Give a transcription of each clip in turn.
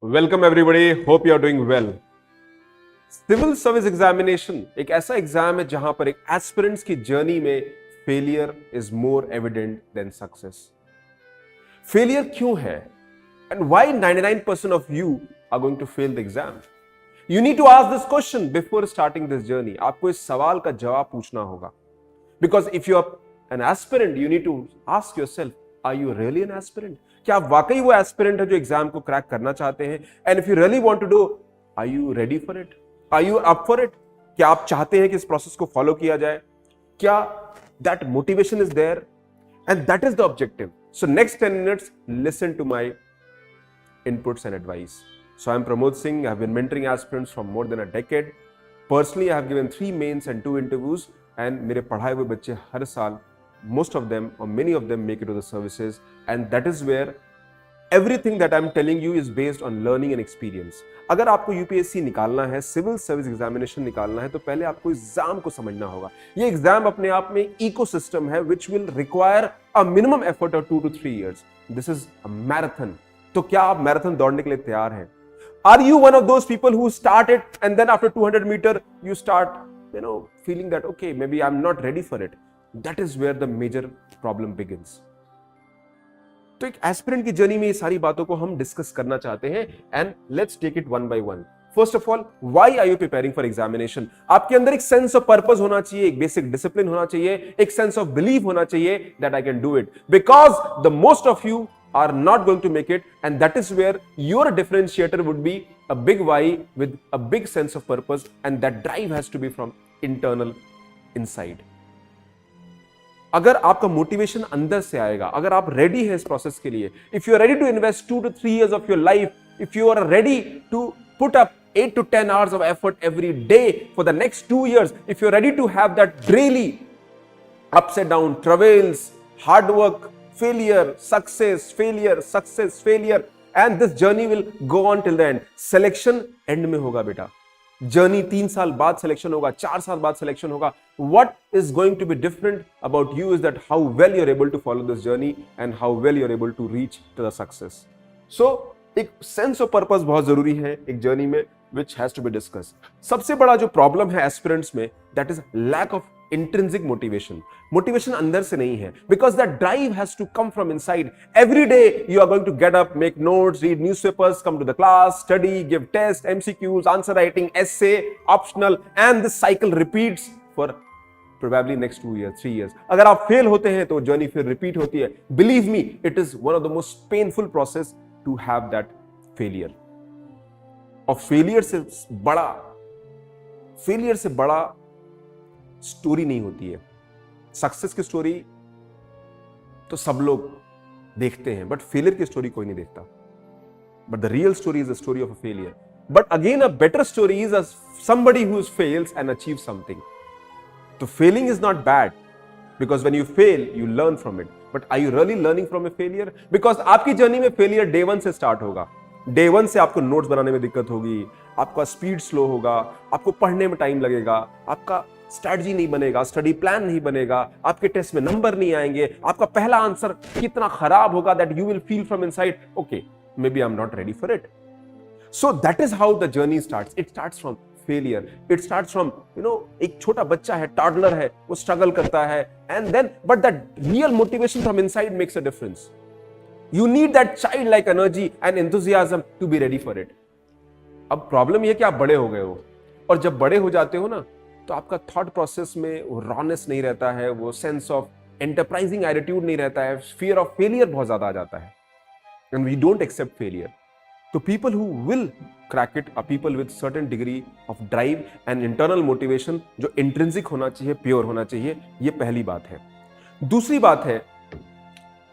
Welcome everybody, hope you are doing well. Civil service examination एक ऐसा exam है जहां पर एक एस्पिरेंट्स की जर्नी में failure is more evident than success. Failure क्यों है and why 99% of you are going to fail the exam? You need to ask this question before starting this journey. आपको इस सवाल का जवाब पूछना होगा, because if you are an aspirant you need to ask yourself, are you really an aspirant? क्या आप वाकई वो एस्पिरेंट है जो एग्जाम को क्रैक करना चाहते हैं? And if you really want to do, are you ready for it? Are you up for it? क्या आप चाहते हैं कि इस प्रोसेस को फॉलो किया जाए? क्या that motivation is there? And that is the objective. So next 10 minutes listen to my inputs and advice. So I am Pramod Singh. I have been mentoring aspirants from more than a decade. Personally, I have given 3 mains and 2 interviews. And मेरे पढ़ाए हुए बच्चे हर साल, most of them or many of them make it to the services. And that is where everything that I am telling you is based on learning and experience. अगर आपको UPSC निकालना है, civil service examination निकालना है, तो पहले आपको exam को समझना होगा। ये एग्जाम अपने आप में इकोसिस्टम है which will require a minimum effort of 2 to 3 years. This is a marathon. तो क्या आप मैराथन दौड़ने के लिए तैयार हैं? Are you one of those people who start it and then after 200 meter you start, feeling that okay, maybe I'm not ready for it? That is where the major problem begins. तो एक aspirant की journey में ये सारी बातों को हम discuss करना चाहते हैं and let's take it one by one. First of all, why are you preparing for examination? आपके अंदर एक सेंस ऑफ पर्पस होना चाहिए, एक बेसिक डिसिप्लिन होना चाहिए, एक सेंस ऑफ बिलीव होना चाहिए that I can do it, because the most of you are not going to make it, and that is where your differentiator would be a big why with a big sense of purpose, and that drive has to be from internal inside. अगर आपका motivation अंदर से आएगा, अगर आप ready है इस process के लिए, if you are ready to invest 2 to 3 years of your life, if you are ready to put up 8 to 10 hours of effort every day for the next 2 years, if you are ready to have that daily ups and down travails, hard work, failure, success, failure, and this journey will go on till the end. Selection end में होगा बेटा, journey 3 साल बाद selection होगा, 4 साल बाद selection होगा. What is going to be different about you is that how well you're able to follow this journey and how well you're able to reach to the success. So एक sense of purpose बहुत जरूरी है एक journey में, which has to be discussed. सबसे बड़ा जो problem है एस्पिरेंट्स में, that is lack of intrinsic motivation. Motivation अंदर से नहीं है, because that drive has to come from inside. Every day you are going to get up, make notes, read newspapers, come to the class, study, give tests, MCQs, answer writing, essay, optional, and this cycle repeats for probably next 2 years, 3 years. अगर आप fail होते हैं तो journey फिर repeat होती है. Believe me, it is one of the most painful process to have that failure. और failure से बड़ा स्टोरी नहीं होती है. सक्सेस की स्टोरी तो सब लोग देखते हैं, बट फेलियर की स्टोरी कोई नहीं देखता. But the real story is the story of a failure. But again a better story is somebody who fails and achieves something. So failing is not bad, because when you fail you learn from it. But are you really learning from a failure? Because आपकी journey में failure day 1 से start होगा. Day 1 से आपको notes बनाने में दिक्कत होगी, आपका स्पीड स्लो होगा, आपको पढ़ने में टाइम लगेगा, आपका स्ट्रेटजी नहीं बनेगा, स्टडी प्लान नहीं बनेगा, आपके टेस्ट में नंबर नहीं आएंगे, आपका पहला आंसर कितना खराब होगा that you will feel from inside, okay maybe I am not ready for it. So that is how the journey starts. It starts from failure. It starts from एक छोटा बच्चा है, टॉडलर है, वो struggle करता है, and then but that real motivation from inside makes a difference. You need that childlike energy and enthusiasm to be ready for it. अब problem ये कि आप बड़े हो गए हो, और जब बड़े हो जाते हो ना, तो आपका थॉट प्रोसेस में वो रॉनेस नहीं रहता है, वो सेंस ऑफ एंटरप्राइजिंग एटीट्यूड नहीं रहता है, फियर ऑफ फेलियर बहुत ज्यादा आ जाता है, and we don't accept failure. तो people who will crack it are people with certain degree of drive and internal motivation, जो इंट्रिंसिक होना चाहिए, प्योर होना चाहिए. ये पहली बात है. दूसरी बात है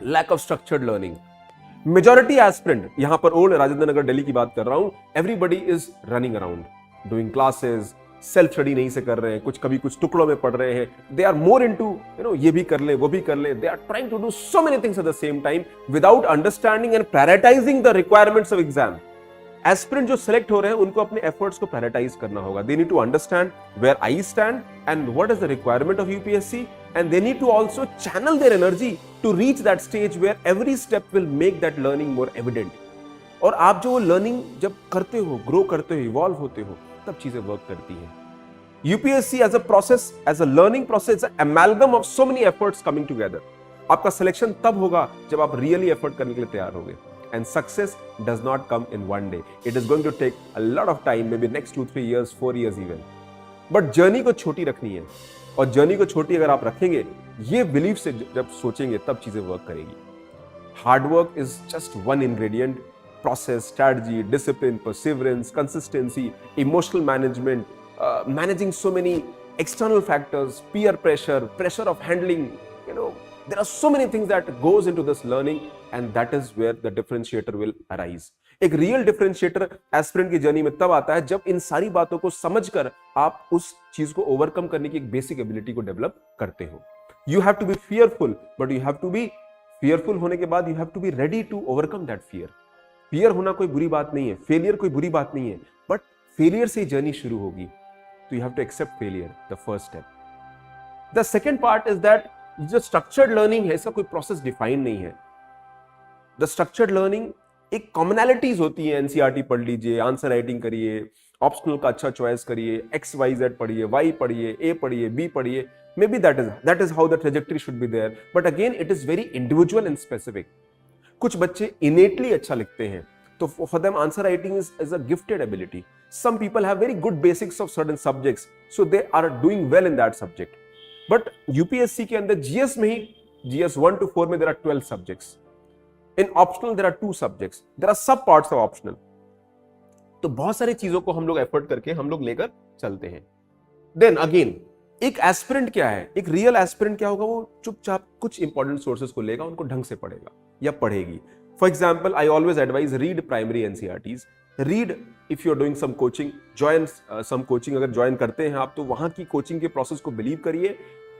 lack of structured learning. Majority aspirant, यहां पर ओल्ड राजेंद्र नगर दिल्ली की बात कर रहा हूं, everybody is running around doing classes, self study नहीं से कर रहे हैं, कभी कुछ टुकड़ों में पढ़ रहे हैं. दे आर मोर इनटू ये भी कर ले, वो भी कर ले. They are trying to do so many things at the same time without understanding and prioritising the requirements of exam. Aspirant जो सिलेक्ट हो रहे हैं उनको अपने एफर्ट्स को प्रायोरिटाइज करना होगा. They need to understand where I stand and what is the requirement of UPSC, and they need to also channel their energy to reach that stage where every step will make that learning more evident. और आप जो learning जब करते हो, grow करते हो, evolve होते हो, तब चीजें वर्क करती हैं। UPSC as a process, as a learning process, amalgam of so many efforts coming together. आपका सिलेक्शन तब होगा जब आप रियली एफर्ट करने के लिए तैयार होगे। And success does not come in one day, it is going to take a lot of time, maybe next 2-3 years, 4 years even. But journey को छोटी रखनी है, और जर्नी को छोटी अगर आप रखेंगे, ये बिलीफ से जब सोचेंगे, तब चीजें वर्क करेगी। Hard work is just one ingredient, process, strategy, discipline, perseverance, consistency, emotional management, managing so many external factors, peer pressure, pressure of handling, there are so many things that goes into this learning, and that is where the differentiator will arise. एक real differentiator aspirant की journey में तब आता है जब इन सारी बातों को समझकर आप उस चीज को ओवरकम करने की एक बेसिक एबिलिटी को डेवलप करते हो। You have to be fearful, but you have to be fearful होने के बाद you have to be ready to overcome that fear. Fear होना कोई बुरी बात नहीं है, फेलियर कोई बुरी बात नहीं है, बट फेलियर से ही जर्नी शुरू होगी। तो you have to accept failure, the first step. The second part is that जो स्ट्रक्चर्ड लर्निंग है, इसका कोई प्रोसेस डिफाइन नहीं है। द स्ट्रक्चर्ड लर्निंग एक कॉमनैलिटीज होती है। एनसीईआरटी पढ़ लीजिए, आंसर राइटिंग करिए, ऑप्शनल का अच्छा चॉइस करिए, XYZ पढ़िए, Y पढ़िए, A पढ़िए, B पढ़िए, maybe that is how the trajectory should be there, but again it is very individual and specific. कुछ बच्चे इनेटली अच्छा लिखते हैं, तो for them answer writing is a gifted ability. Some people have very good basics of certain subjects, so they are doing well in that subject. But UPSC के अंदर GS में ही, GS 1 to 4 में there are 12 subjects. In optional there are 2 subjects, there are sub parts of optional. तो बहुत सारी चीजों को हम लोग एफर्ट करके हम लोग लेकर चलते हैं। देन अगेन एक एस्पिरेंट क्या है, एक रियल एस्पिरेंट क्या होगा, वो चुपचाप कुछ इंपॉर्टेंट सोर्सेज को लेगा, उनको ढंग से पढ़ेगा या पढ़ेगी। For example, I always advise read primary NCERTs, read if you are doing some coaching, join some coaching. अगर ज्वाइन करते हैं आप, तो वहां की कोचिंग के प्रोसेस को बिलीव करिए,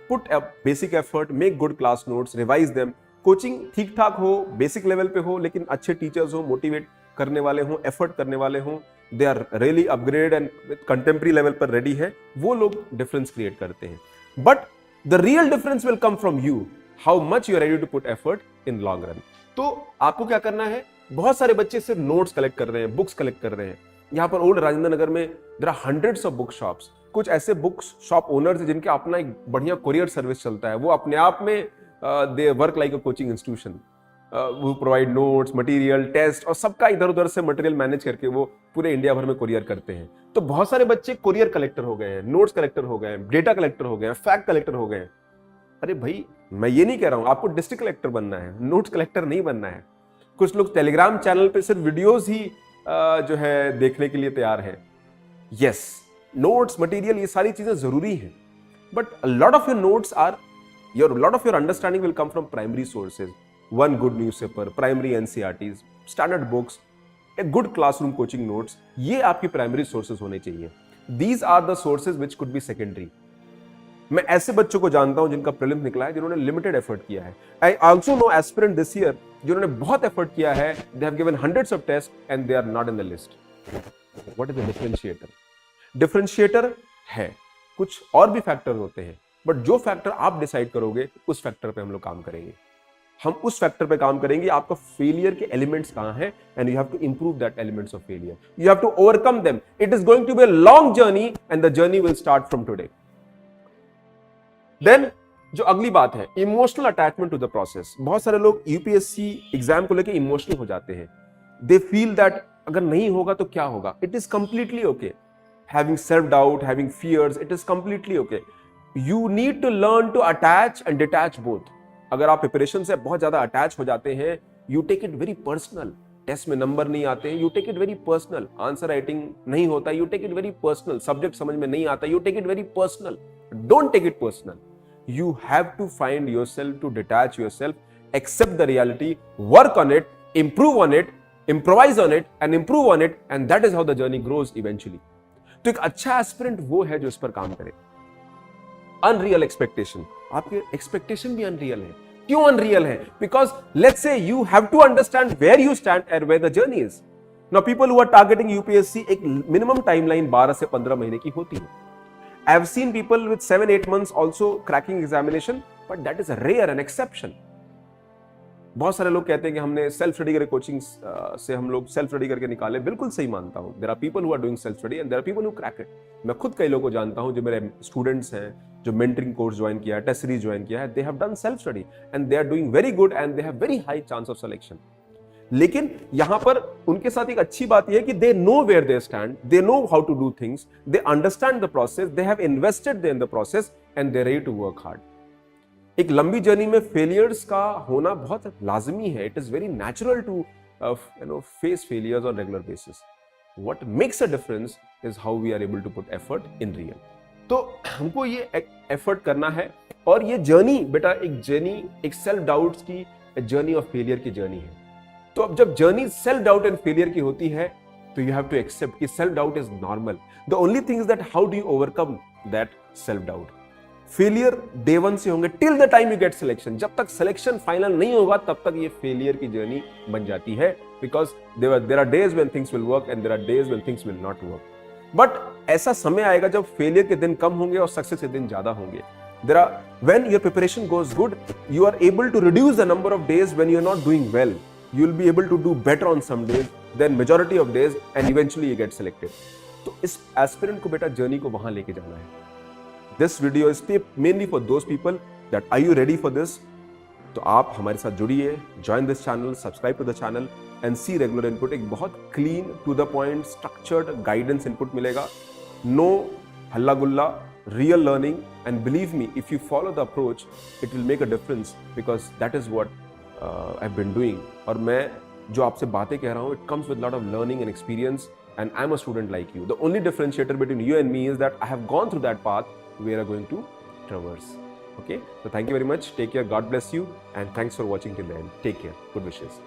put a basic effort, make good class notes, revise them. Coaching ठीक ठाक हो, बेसिक लेवल पे हो, लेकिन अच्छे टीचर्स हो, मोटिवेट करने वाले हो, एफर्ट करने वाले हो, they are really upgrade and contemporary level पर रेडी है, वो लोग डिफरेंस क्रिएट करते हैं। But the real difference will come from you, how much you are ready to put effort in long run. तो आपको क्या करना है, बहुत सारे बच्चे सिर्फ नोट्स कलेक्ट कर रहे हैं, बुक्स कलेक्ट कर रहे हैं। यहाँ पर ओल्ड राजेंद्र नगर में there are hundreds of book shops. कुछ ऐसे बुक शॉप ओनर्स हैं जिनके अपना एक बढ़िया कोरियर सर्विस चलता है, वो अपने आप में they work like a coaching institution. वो प्रोवाइड नोट्स, मटेरियल, टेस्ट, और सबका इधर उधर से मटेरियल मैनेज करके वो पूरे इंडिया भर में कोरियर करते हैं। तो बहुत सारे बच्चे कोरियर कलेक्टर हो गए हैं, नोट्स कलेक्टर हो गए हैं, डेटा कलेक्टर हो गए हैं, फैक्ट कलेक्टर हो गए हैं। अरे भाई, मैं ये नहीं कह रहा हूं आपको डिस्ट्रिक्ट कलेक्टर बनना है, नोट्स कलेक्टर नहीं बनना है। कुछ लोग टेलीग्राम चैनल पे सिर्फ वीडियोस ही जो है देखने के लिए तैयार है। यस, नोट्स, मटेरियल, ये सारी चीजें जरूरी हैं, but a lot of your notes are lot of your understanding will come from primary sources. One good newspaper, primary NCERTs, standard books, a good classroom coaching notes, ये आपकी primary sources होने चाहिए। These are the sources which could be secondary. मैं ऐसे बच्चों को जानता हूं जिनका प्रीलिम्स निकला है, जिन्होंने लिमिटेड एफर्ट किया है। I also know aspirant this year जिन्होंने बहुत एफर्ट किया है, they have given hundreds of tests and they are not in the list. What is the differentiator? Differentiator है, कुछ और भी फैक्टर होते हैं, बट जो फैक्टर आप डिसाइड करोगे, उस फैक्टर पे हम लोग काम करेंगे। हम उस फैक्टर पे काम करेंगे, आपका फेलियर के एलिमेंट्स कहां हैं, and you have to improve that elements of failure, you have to overcome them. It is going to be a long journey and the journey will start from today. Then जो अगली बात है, emotional attachment to the process. बहुत सारे लोग UPSC exam को लेकर emotional हो जाते हैं। दे फील दैट अगर नहीं होगा तो क्या होगा। It is completely okay having self doubt, having fears, it is completely okay. You need to learn to attach and detach both. अगर आप प्रिपरेशन से बहुत ज्यादा अटैच हो जाते हैं, you take it very personal. Test में नंबर नहीं आते हैं, you take it very personal. Answer writing नहीं होता, you take it very personal. Subject समझ में नहीं आता, you take it very personal. Don't take it personal. You have to find yourself, to detach yourself, accept the reality, work on it, improve on it, improvise on it and improve on it, and that is how the journey grows eventually. तो एक अच्छा aspirant वो है जो इस पर काम करे। अनरियल एक्सपेक्टेशन, आपके एक्सपेक्टेशन भी अनरियल है। क्यों अनरियल है? Because let's say you have to understand where you stand and where the journey is. Now people who are targeting UPSC, एक मिनिमम टाइमलाइन 12 से 15 महीने की होती है। I have seen people with 7-8 months also cracking examination, but that is a rare and exception. बहुत सारे लोग कहते हैं कि हमने सेल्फ स्टडी करके कोचिंग से हम लोग सेल्फ स्टडी करके निकाले, बिल्कुल सही मानता हूँ। There are people who are doing self study and there are people who crack it. मैं खुद कई लोगों को जानता हूँ जो मेरे स्टूडेंट्स हैं, जो मेंटरिंग कोर्स ज्वाइन किया है, टेस्ट सीरीज ज्वाइन किया है, they have done self study and they are doing very good and they have very high chance of selection. लेकिन यहां पर उनके साथ एक अच्छी बात यह है कि they know where they stand, they know how to do things, they understand the process, they have invested in the process and they ready to work hard. एक लंबी जर्नी में फेलियर्स का होना बहुत लाजमी है। It is very natural to face failures on regular basis. What makes a difference is how we are able to put effort in real. तो हमको ये एफर्ट करना है, और ये जर्नी बेटा एक जर्नी, एक सेल्फ डाउट्स की जर्नी और फेलियर की जर्नी है। तो अब जब journey self doubt and failure की होती है तो यू हैव टू एक्सेप्ट कि self doubt is normal. The only thing is that how do you overcome that self doubt. Failure day one से होंगे till the time you get selection. जब तक selection final नहीं होगा तब तक ये फेलियर की जर्नी बन जाती है, because there are days when things will work and there are days when things will not work. But ऐसा समय आएगा जब फेलियर के दिन कम होंगे और सक्सेस के दिन ज्यादा होंगे। When your preparation goes good, you are able to reduce the number of days when you are not doing well. You will be able to do better on some days than majority of days and eventually you get selected. तो इस aspirant को बेटा journey को वहां लेके जाना है। This video is mainly for those people that are you ready for this? तो आप हमारे साथ जुड़िए, join this channel, subscribe to the channel and see regular input। एक बहुत clean to the point structured guidance input मिलेगा। No हल्ला गुल्ला, real learning, and believe me, if you follow the approach, it will make a difference because that is what I've been doing। और मैं जो आपसे बातें कह रहा हूँ, it comes with lot of learning and experience, and I'm a student like you। The only differentiator between you and me is that I have gone through that path we are going to traverse। Okay, so thank you very much, take care, God bless you, and thanks for watching till the end। Take care, good wishes।